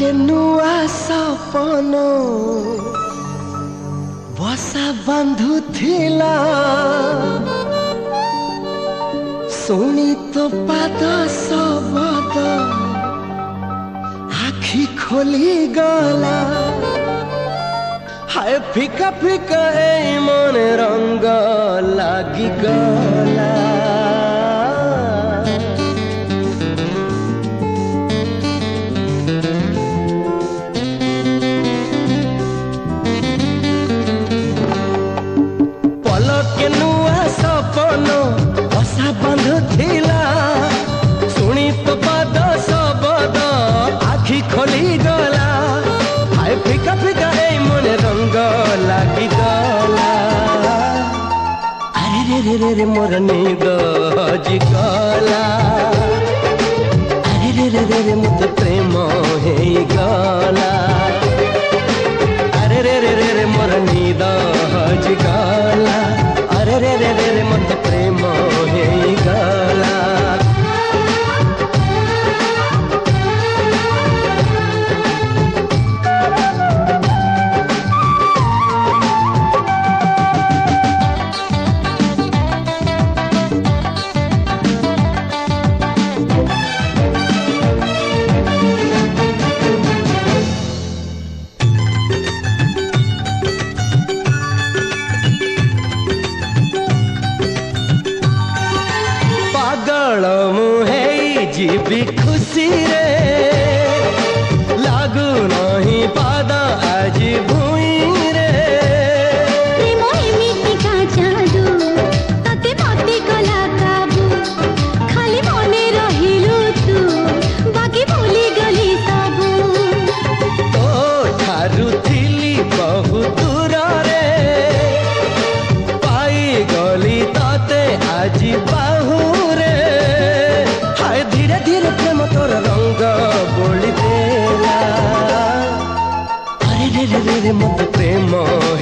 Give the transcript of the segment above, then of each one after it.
के नुआ सपन बसा बंधु थिला शुणी तो पाद शबद आखि खोली गला हाय फिका फिका ए मन रंग लागी गला पलके नुआ सपन बसा बंधु थिला शुणी तो पाद शबद आखि खोली गला हाय फिका फिका ए मन रंग लागी गला अरे रे रे रे मोर नींद हजी गला अरे रे रे रे रे मत प्रेम हे गला अरे रे रे रे रे मोर नींद हजी गला अरे रे रे रे रे मत प्रेम हे गला जीवी खुशी रे लागू नहीं पादा आज भूई रे प्रेम एमिति का जादू तते मते कला काबू खाली मने रहिलु तू बाकी भूली गली सबू तो ठारू थिली बहु दूर रे पाई गली तते आज बाहू रे हाय धीरे धीरे प्रेम तोर रंग बोली देला अरे रे रे रे रे मत प्रेम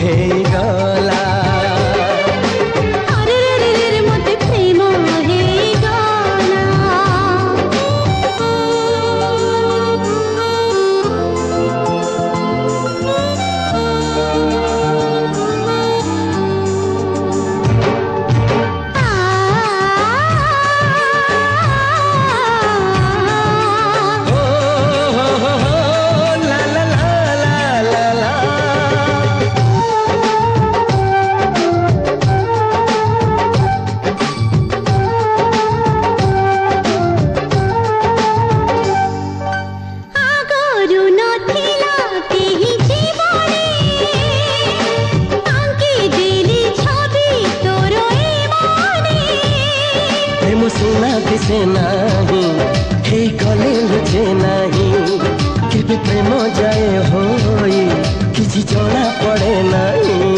हे गला अरे रे रे रे रे मते प्रेम हे सुना दिसे नहीं हे गले लुचे नहीं केबे प्रेम जाए होई किसी जଣା पड़े नहीं।